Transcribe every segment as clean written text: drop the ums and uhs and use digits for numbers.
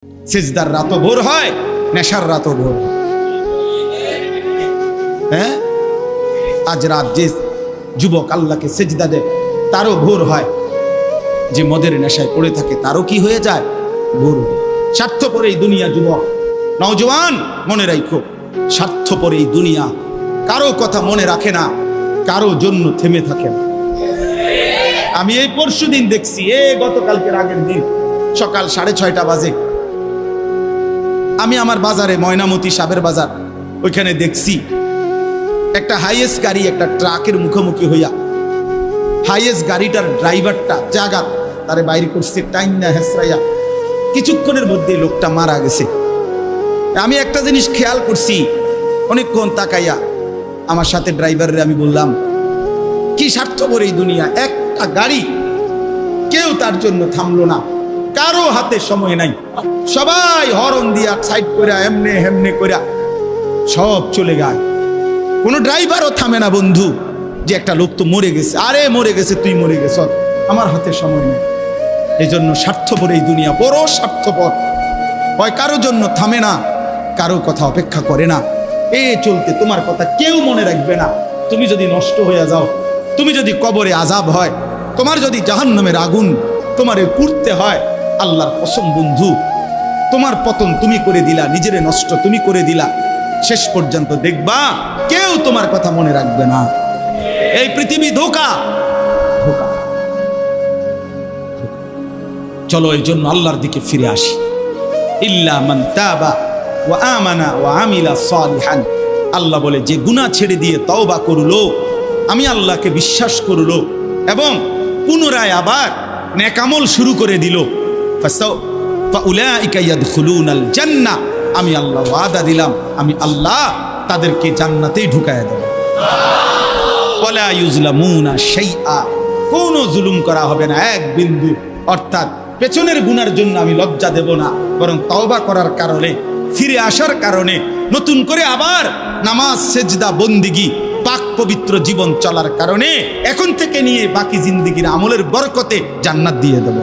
সিজদার রাতও ভোর হয়, নেশার রাতও ভোর হয়। হ্যাঁ, আজ রাত যে যুবক আল্লাহকে সিজদা দেয় তারও ভোর হয়, যে মদের নেশায় পড়ে থাকে তারও কি হয়ে যায়, ভোর হয়। স্বার্থপর এই দুনিয়া যুবক, নওজওয়ান মনে রাখো, স্বার্থপর এই দুনিয়া কারো কথা মনে রাখে না, কারো জন্য থেমে থাকে না। আমি এই পরশুদিন দেখছি, গতকালকের আগের দিন সকাল 6:30 বাজে আমি আমার বাজারে, ময়নামতি সাবের বাজার, ওইখানে দেখছি একটা হাইয়েস্ট গাড়ি একটা ট্রাকের মুখোমুখি হইয়া, হাইয়েস্ট গাড়িটার ড্রাইভারটা জাগাত তারে বাইরে করছে টাইম না হেসরাইয়া, কিছুক্ষণের মধ্যে লোকটা মারা গেছে। আমি একটা জিনিস খেয়াল করছি, অনেকক্ষণ তাকাইয়া আমার সাথে ড্রাইভারের আমি বললাম, কি স্বার্থপর এই দুনিয়া, একটা গাড়ি কেউ তার জন্য থামলো না, কারো হাতে সময় নাই, সবাই হরন দিয়া সাইড করে এমনে হেমনে করে সব চলে যায়, কোনো ড্রাইভারও থামে না বন্ধু, যে একটা লোক তো মরে গেছে, আরে মরে গেছে, তুই মরে গেছ, আমার হাতে সময় নেই। এই জন্য স্বার্থপর এই দুনিয়া, বড় স্বার্থপর, হয় কারো জন্য থামে না, কারো কথা অপেক্ষা করে না। চলতে তোমার কথা কেউ মনে রাখবে না। তুমি যদি নষ্ট হয়ে যাও, তুমি যদি কবরে আযাব হয়, তোমার যদি জাহান্নামের আগুন তোমারে পুড়তে হয়, আল্লাহর কসম বন্ধু, তোমার পতন তুমি করে দিলা, নিজেরে নষ্ট তুমি করে দিলা, শেষ পর্যন্ত দেখবা কেউ তোমার কথা মনে রাখবে না। এই পৃথিবী ধোঁকা, ধোঁকা। চলো এই জন্য আল্লাহর দিকে ফিরে আসি। ইল্লা মান তাবা ওয়া আমানা ওয়া আমিলা সালিহান, আল্লাহ বলে যে গুনাহ ছেড়ে দিয়ে তওবা করলো, আমি আল্লাহকে বিশ্বাস করলো এবং পুনরায় আবার নেক আমল শুরু করে দিল, ফাউলাইকা ইয়াদখুলুনাল জান্নাহ, আমি আল্লাহ ওয়াদা দিলাম, আমি আল্লাহ তাদেরকে জান্নাতেই ঢুকায়া দেব। ওয়ালা ইউজলামুনা শাইআ, কোনো জুলুম করা হবে না এক বিন্দু। অর্থাৎ পেছনের গুনার জন্য আমি লজ্জা দেব না, বরং তওবা করার কারণে, ফিরে আসার কারণে, নতুন করে আবার নামাজ সেজদা বন্দিগি পাক পবিত্র জীবন চলার কারণে এখন থেকে নিয়ে বাকি জিন্দেগির আমলের বরকতে জান্নাত দিয়ে দেব।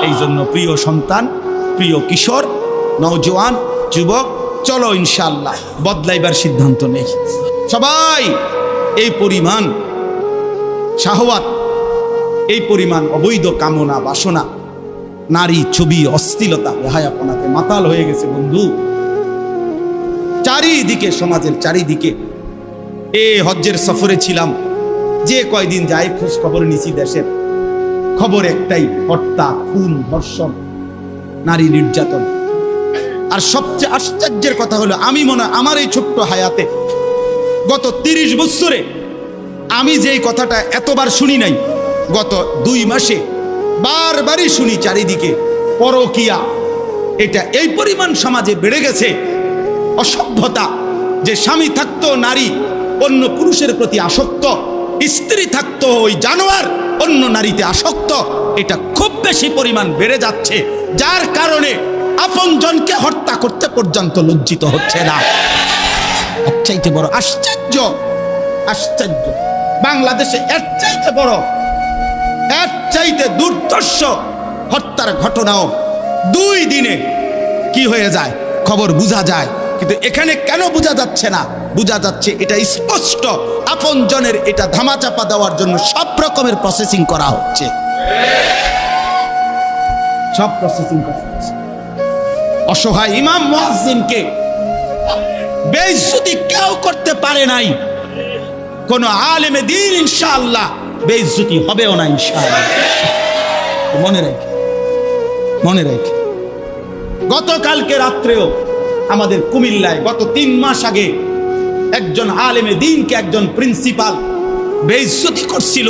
এই জন্য প্রিয় সন্তান, প্রিয় কিশোর, নওজওয়ান, যুবক, চলো ইনশাআল্লাহ বদলাইবার সিদ্ধান্ত নেই। সবাই এই পরিমাণ শাহওয়াত, এই পরিমাণ অবৈধ কামনা বাসনা, নারী ছবি, অশ্লীলতা, বেহায়াপনাতে মাতাল হয়ে গেছে বন্ধু চারিদিকে, সমাজের চারিদিকে। হজ্জের সফরে ছিলাম, যে কয়দিন যাই খোঁজ খবর নিছি, দেশের খবর একটাই, হত্যা, খুন, ধর্ষণ, নারী নির্যাতন। আর সবচেয়ে আশ্চর্যের কথা হলো, আমি মনে হয় আমার এই ছোট্ট হায়াতে গত 30 বছরে আমি যেই কথাটা এতবার শুনি নাই, গত 2 মাসে বারবারই শুনি চারিদিকে পরকিয়া। এটা এই পরিমাণ সমাজে বেড়ে গেছে, অসভ্যতা, যে স্বামী থাকতো নারী অন্য পুরুষের প্রতি আসক্ত, স্ত্রী থাকতো ওই জানোয়ার অন্য নারীতে আসক্ত, এটা খুব বেশি পরিমাণ বেড়ে যাচ্ছে, যার কারণে আপনজনকে হত্যা করতে পর্যন্ত লজ্জিত হচ্ছে না। এর চাইতে বড় আশ্চর্য, আশ্চর্য বাংলাদেশে এর চাইতে বড়, এর চাইতে দুর্ধর্ষ হত্যার ঘটনাও 2 দিনে কি হয়ে যায় খবর বোঝা যায়। কিন্তু এখানে কেন বোঝা যাচ্ছে না? বোঝা যাচ্ছে এটা স্পষ্ট, আপনজনের এটা ধামাচাপা দেওয়ার জন্য সব রকমের প্রসেসিং করা হচ্ছে, সব প্রসেসিং করা হচ্ছে। অসহায় ইমাম মুয়াজ্জিনকে বেইজ্জতি কেউ করতে পারে নাই, কোন আলেমে দ্বীন ইনশাআল্লাহ বেইজ্জতি হবেও না ইনশাআল্লাহ। মনে রেখে, মনে রেখে, গতকালকে রাত্রেও আমাদের কুমিল্লায় গত 3 মাস আগে একজন আলেমে দ্বীনকে একজন প্রিন্সিপাল বেইজ্জতি করছিল,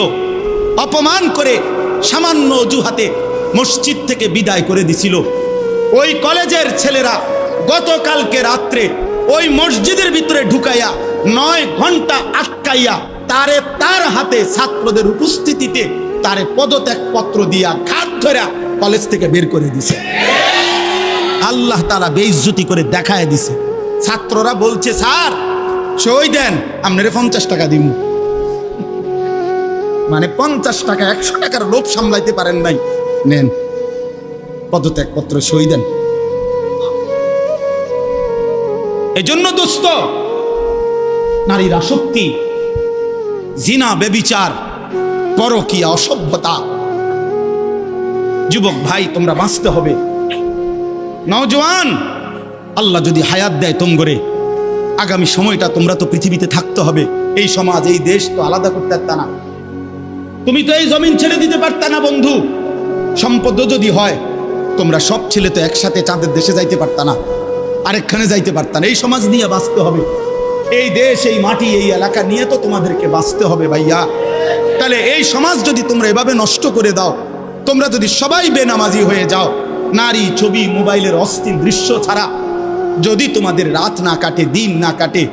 অপমান করে সামান্য অজুহাতে মসজিদ থেকে বিদায় করে দিছিল। ওই কলেজের ছেলেরা গতকালকে রাত্রে ওই মসজিদের ভিতরে ঢুকাইয়া 9 ঘন্টা আটকাইয়া তারে, তার হাতে ছাত্রদের উপস্থিতিতে তারে পদত্যাগ পত্র দিয়া ঘাট ধরে কলেজ থেকে বের করে দিছে। আল্লাহ তাআলা বেইজ্জতি করে দেখায় দিছে। ছাত্ররা বলছে, স্যার সই দেন, আপনারে 50 টাকা দিব। মানে 50 টাকা, 100 টাকার লোভ সামলাইতে পারেন নাই, নেন। পদত্যাগপত্র সই দেন। এই জন্য দোস্ত, নারীর আসক্তি, জিনা, বেবিচার, পরকীয়া, অসভ্যতা, যুবক ভাই তোমরা বাঁচতে হবে। নওজোয়ান, আল্লাহ যদি হায়াত দেয় তোমরে, আগামী সময়টা তোমরা তো পৃথিবীতে থাকতে হবে। এই সমাজ, এই দেশ তো আলাদা করতে পারতা না, তুমি তো এই জমিন ছেড়ে দিতে পারতা না বন্ধু। সম্পদ যদি হয়, তোমরা সব ছেলে তো একসাথে চাঁদের দেশে যাইতে পারতা না, আরেকখানে যাইতে পারতা না। এই সমাজ নিয়ে বাঁচতে হবে, এই দেশ, এই মাটি, এই এলাকা নিয়ে তো তোমাদেরকে বাঁচতে হবে ভাইয়া। তাহলে এই সমাজ যদি তোমরা এভাবে নষ্ট করে দাও, তোমরা যদি সবাই বেনামাজি হয়ে যাও, নারী, ছবি, মোবাইলের অস্থির দৃশ্য ছাড়া যদি তোমাদের রাত না কাটে, দিন না কাটে,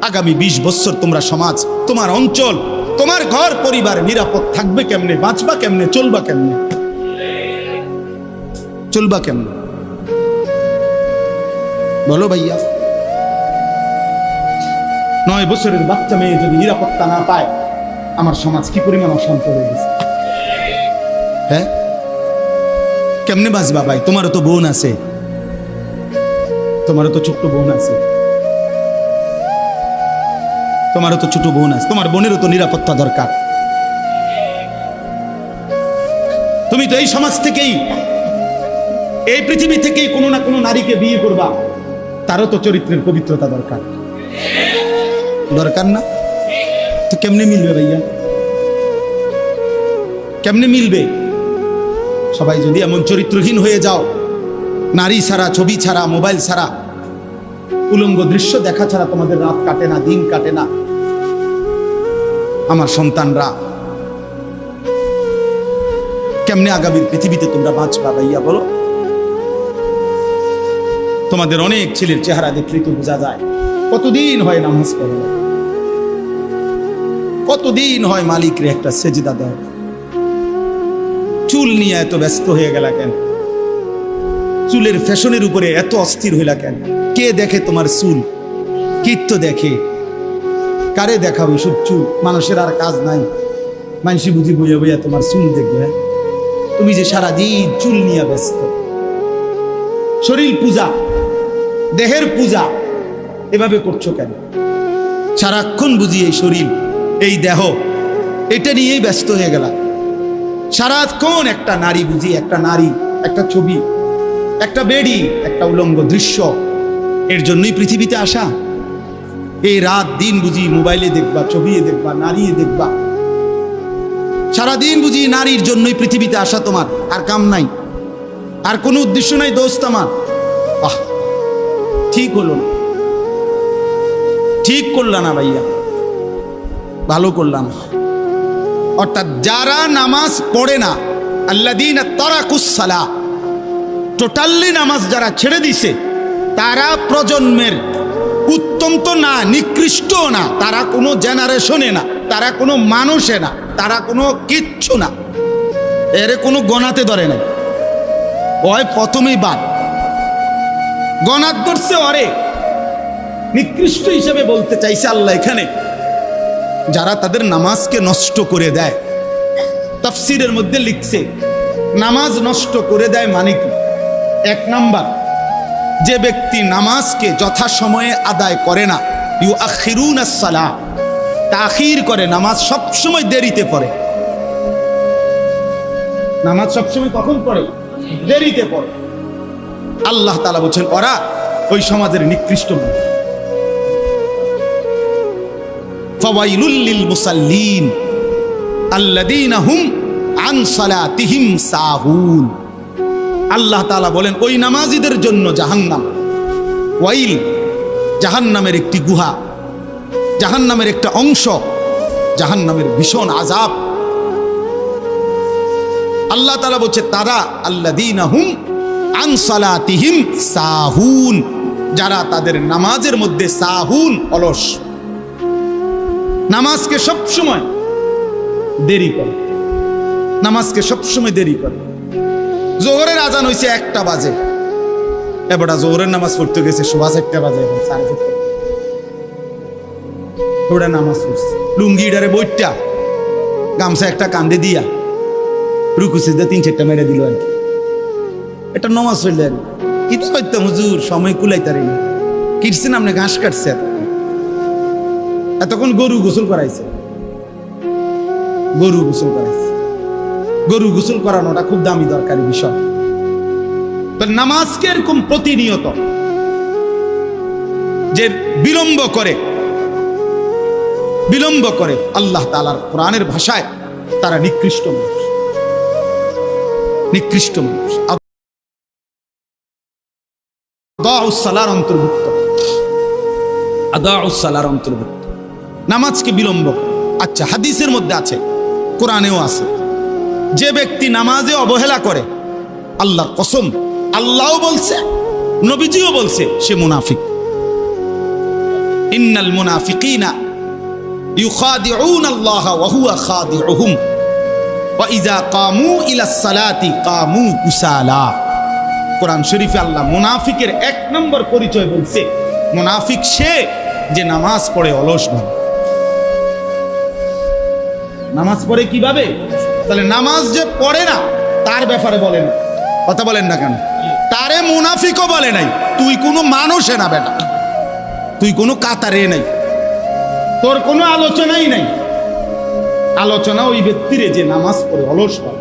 আগামী 20 বছর তোমরা সমাজ, তোমার অঞ্চল, তোমার ঘর পরিবার নিরাপদ থাকবে কেমনে? বাঁচবা কেমনে? চলবা কেমনে? চলবা কেমনে বলো ভাইয়া? 9 বছরের বাচ্চা মেয়ে যদি নিরাপত্তা না পায়, আমার সমাজ কি পরিমাণ অশান্ত হয়ে গেছে। হ্যাঁ, কেমনে বাঁচবা ভাই? তোমারও তো বোন আছে, তোমারও তো ছোট্ট বোন আছে, তোমারও তো ছোট বোন আছে, তোমার বোনেরও তো নিরাপত্তা দরকার। তুমি তো এই সমাজ থেকেই, এই পৃথিবী থেকেই কোনো না কোনো নারীকে বিয়ে করবা, তারও তো চরিত্রের পবিত্রতা দরকার, দরকার না? তো কেমনে মিলবে ভাইয়া? কেমনে মিলবে? সবাই যদি এমন চরিত্রহীন হয়ে যাও, নারী ছাড়া, ছবি ছাড়া, মোবাইল ছাড়া, উলঙ্গ দৃশ্য দেখা ছাড়া তোমাদের রাত কাটে না, দিন কাটে না, আমার সন্তানরা কেমনে আগামীর পৃথিবীতে তোমরা বাঁচবা ভাইয়া বলো? তোমাদের অনেক ছেলের চেহারা দেখলেই তো বোঝা যায় কতদিন হয় নামাজ পড়ে, কতদিন হয় মালিকরে একটা সেজদা দেয়। চুল নিয়ে এত ব্যস্ত হয়ে গেলা কেন? চুলের ফ্যাশনের উপরে এত অস্থির হইলা কেন? কে দেখে তোমার চুল? কীর্ত দেখে? কারে দেখাবো এসব চুল? মানুষের আর কাজ নাই, মানুষই বুঝি বইয়া বইয়া তোমার চুল দেখবে। তুমি যে সারাদিন চুল নিয়ে ব্যস্ত, শরীর পূজা, দেহের পূজা এভাবে করছো কেন? সারাক্ষণ বুঝি এই শরীর, এই দেহ, এটা নিয়েই ব্যস্ত হয়ে গেলা। সারাক্ষণ একটা নারী বুঝি, একটা নারী, একটা ছবি, একটা বেডি, একটা উলঙ্গ দৃশ্য, এর জন্যই পৃথিবীতে আসা। এই রাত দিন বুঝি মোবাইলে দেখবা, ছবি দেখবা, নারী দেখবা, সারাদিন বুঝি নারীর জন্যই পৃথিবীতে আসা। তোমার আর কাম নাই, আর কোনো উদ্দেশ্য নাই দোস্ত আমার। আহ, ঠিক হলো না, ঠিক করলা না ভাইয়া, ভালো করলাম। অর্থাৎ যারা নামাজ পড়ে না, আল্লাযীনা তারাকুস সালাহ, টোটালি নামাজ যারা ছেড়ে দিছে, তারা প্রজন্মের উত্তম তো না, নিকৃষ্ট না, তারা কোনো জেনারেশনে না, তারা কোনো মানুষে না, তারা কোনো কিচ্ছু না, এর কোনো গণাতে ধরে নাই। ওই প্রথমেই বাদ গণাত ধরছে, অরে নিকৃষ্ট হিসেবে বলতে চাইছে আল্লাহ এখানে যারা তাদের নামাজকে নষ্ট করে দেয়। তাফসীরের মধ্যে লিখছে নামাজ নষ্ট করে দেয় মানে কি? 1 নাম্বার, যে ব্যক্তি নামাজকে যথাসময়ে আদায় করে না, ইউআখিরুনাস সালাহ, তাখির করে, নামাজ সবসময় দেরিতে পড়ে। নামাজ সবসময় কখন পড়ে? দেরিতে পড়ে। আল্লাহ তাআলা বলছেন ওরা ওই সমাজের নিকৃষ্ট মানুষ। ফাওয়াইলুল লিল মুসাল্লিন আল্লাযীনা হুম আন সালাতিহিম সাহুন। আল্লাহ তাআলা বলেন ওই নামাজীদের জন্য জাহান্নাম। ওয়াইল, জাহান্নামের একটি গুহা, জাহান্নামের একটা অংশ, জাহান্নামের ভীষণ আযাব। আল্লাহ তাআলা বলছে তারা আল্লাযীনা হুম আন সালাতিহিম সাহুন, যারা তাদের নামাজের মধ্যে সাহুন, অলস, নামাজকে সবসময় দেরি করে, নামাজকে সবসময় দেরি করে। জোহরের আজান হইছে 1টা বাজে, এবারে জোহরের নামাজ পড়তে গেছে 1:15 বাজে, এখন 4:30 ওরা নামাজ পড়ছে লুঙ্গিটারে বইটা, গামছা একটা কান্দে দিয়া, রুকু সিজদা 3-4টা মেরে দিল আর কি। এটা নমাজ হইলেন কি তো করতাম হুজুর, সময় কুলাইতারি না। কিটছেন আপনি, ঘাস কাটছে, এতক্ষণ গরু গোসল করাইছে, গরু গোসল করাইছে। গরু গোসল করানোটা খুব দামি দরকারি বিষয়। নামাজকে এরকম প্রতিনিয়ত যে বিলম্ব করে আল্লাহ তাআলার কোরআনের ভাষায় তারা নিকৃষ্ট মানুষ, নিকৃষ্ট মানুষ। আদাউস সালার অন্তর্ভুক্ত, আদাউস সালার অন্তর্ভুক্ত নামাজকে বিলম্ব। আচ্ছা, হাদিসের মধ্যে আছে, কোরআনেও আছে, যে ব্যক্তি নামাজে অবহেলা করে, আল্লাহর কসম, আল্লাহও বলছে, নবীজিও বলছে, সে মুনাফিক। ইন্নাল মুনাফিকিনা ইউখাদিউনা আল্লাহ ওয়া হুয়া খাদিউহুম ওয়া ইযা কামু ইলাস সালাতি কামু কুসালা। কোরআন শরীফে আল্লাহ মুনাফিকের 1 নম্বর পরিচয় বলছে, মুনাফিক সে যে নামাজ পড়ে অলস ভাবে। নামাজ পড়ে কিভাবে? তাহলে নামাজ যে পড়ে না তার ব্যাপারে বলেন, কথা বলেন না কেন? তারে মুনাফিকও বলে নাই। তুই কোনো মানুষে না বেটা, তুই কোনো কাতারে নাই, তোর কোনো আলোচনাই নাই। আলোচনা ওই ব্যক্তিরে যে নামাজ পড়ে অলস হয়,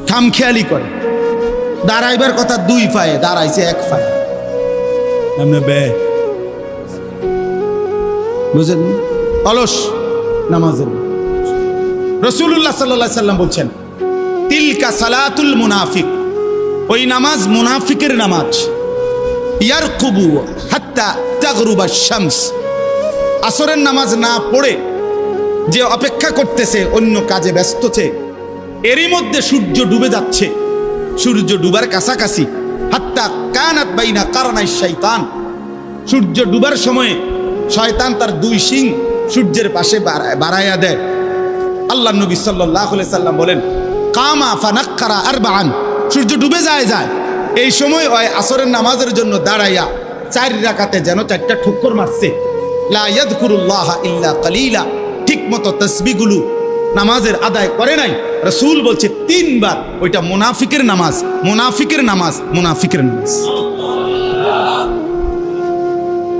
খামখেয়ালি করে, দাঁড়াইবার কথা 2 পায়ে, দাঁড়াইছে 1 পায়ে। বুঝলেন? অলস নামাজের। রাসূলুল্লাহ সাল্লাল্লাহু আলাইহি সাল্লাম বলছেন, তিলকা সালাতুল মুনাফিক, ওই নামাজ মুনাফিকের নামাজ। ইয়ারকুবু হাত্তা তাগরুবা শামস, আসরের নামাজ না পড়ে যে অপেক্ষা করতেছে, অন্য কাজে ব্যস্ত আছে, এরই মধ্যে সূর্য ডুবে যাচ্ছে, সূর্য ডুবার কাছাকাছি। হাত্তা কানাত বাইনা কারনাই শাইতান, সূর্য ডুবার সময় শয়তান তার 2 শিং সূর্যের পাশে বাড়াইয়া দেয়। আল্লাহ নবী সাল্লাল্লাহু আলাইহি সাল্লাম বলেন, কামা ফানাক্কারা আরবাআন, সূর্য ডুবে যায়, এই সময় ওই আসরের নামাজের জন্য দাঁড়াইয়া 4 রাকাতে যেন 4টা ঠুক্কর মারছে। লা ইয়াযকুরুল্লাহ ইল্লা কালিলা, ঠিক মতো তাসবিহগুলো নামাজের আদায় করে নাই। রাসূল বলছে 3 বার, ওইটা মুনাফিকের নামাজ, মুনাফিকের নামাজ, মুনাফিকের নামাজ,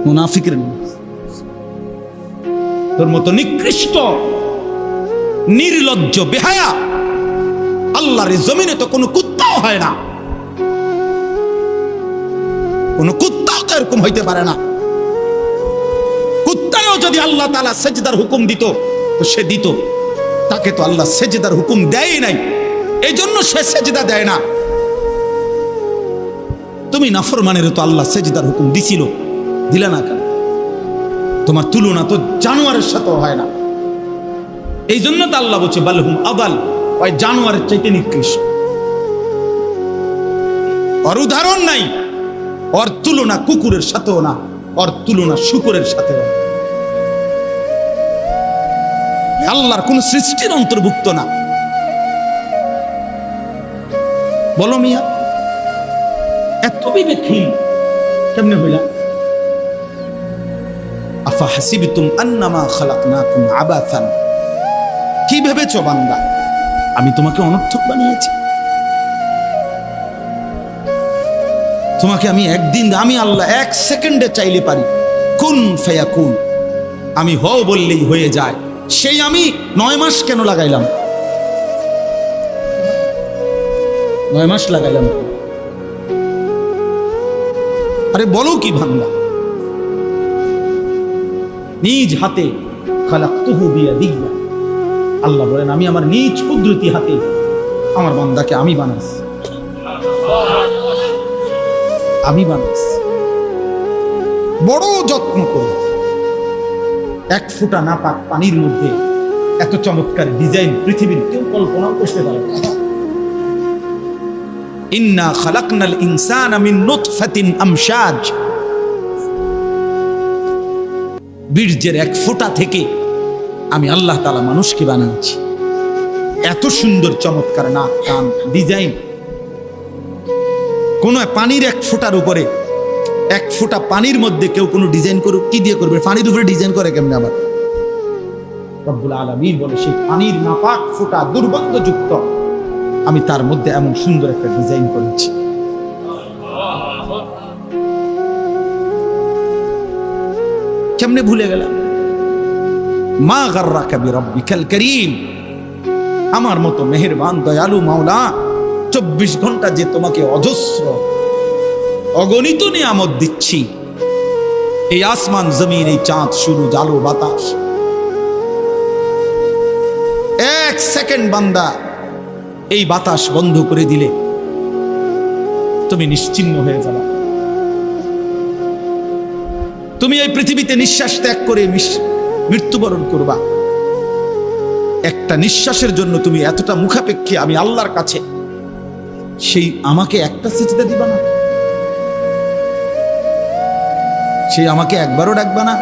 মুনাফিকের নামাজ। তোর মতো নিকৃষ্ট, নির্লজ্জ, বেহায়া আল্লাহর জমিনে তো কোনো কুত্তাও হয় না, কোনো কুত্তাও তো এরকম হইতে পারে না। কুত্তাও যদি আল্লাহ তাআলা সেজদার হুকুম দিত তো সে দিত, তাকে তো আল্লাহ সেজদার হুকুম দেয় নাই, এই জন্য সে সেজদা দেয় না। তুমি নাফরমানের তো আল্লাহ সেজদার হুকুম দিছিল, দিলা না কেন? তোমার তুলনা তো জানোয়ারের সাথে হয় না, এই জন্য তো আল্লাহ বলছে বালহুম আদাল, ওই জানোয়ারের চাইতে নিকৃষ্ট। ওর উদাহরণ নাই, ওর তুলনা কুকুরের সাথেও না, ওর তুলনা শুকরের সাথেও না। আল্লাহর কোন সৃষ্টির অন্তর্ভুক্ত না। বলো মিয়া, এত বিবেকহীন কেমনে হইলা? আফা হাসিবতুম আন্নামা খালাকনাকুম আবাসান, কি ভেবেছো বান্দা আমি তোমাকে অনর্থক বানিয়েছি? তোমাকে আমি একদিন, আমি আল্লাহ 1 সেকেন্ডে চাইলে পারি, কুন ফায়াকুন, আমি হও বললেই হয়ে যায়। সেই আমি 9 মাস কেন লাগাইলাম? 9 মাস লাগাইলাম। আরে বলো কি বান্দা? নিজ হাতে খালাকতুহু বিয়াদিয়া, আল্লাহ বলেন আমি আমার নিজ কুদরতি হাতে আমার বান্দাকে আমি বানাইছি, আমি বানাইছি। বড় যত্ন করে 1 ফোঁটা নাপাক পানির মধ্যে এত চমৎকার ডিজাইন পৃথিবীর কেউ কল্পনাও করতে পারে না। ইন্না খালাকনাল ইনসানা মিন নুতফাতিন আমশাজ, বীর্যের 1 ফোঁটা থেকে আমি আল্লাহ তাআলা মানুষকে বানিয়েছি। এত সুন্দর চমৎকার নাক, কান, ডিজাইন। কোন পানির 1 ফোঁটার উপরে, 1 ফোঁটা পানির মধ্যে কেউ কোনো ডিজাইন করুক, কি দিয়ে করবে? পানির উপরে ডিজাইন করে কেমনে? আবার রব্বুল আলামিন বলে সেই পানির নাপাক ফোঁটা দুর্গন্ধযুক্ত আমি তার মধ্যে এমন সুন্দর একটা ডিজাইন করেছি। কেমনে ভুলে গেলাম? মা গাররাকা বিরাব্বিকাল কারীম, আমার মতো মেহেরবান দয়ালু মাওলা 24 ঘন্টা যে তোমাকে অজস্র অগণিত নিয়ামত দিচ্ছি, এই আসমান জমিন, এই চাঁদ সূরজ আলো বাতাস, এক সেকেন্ড বান্দা এই বাতাস বন্ধ করে দিলে তুমি নিশ্চিহ্ন হয়ে যাবে। তুমি এই পৃথিবীতে নিঃশ্বাস ত্যাগ করে মৃত্যুবরণ করবা। একটা নিঃশ্বাসের জন্য তুমি এতটা মুখাপেক্ষী আমি আল্লাহর কাছে, সেই আমাকে একটা সিজদা দিবা না? সেই আমাকে একবারও ডাকবা না?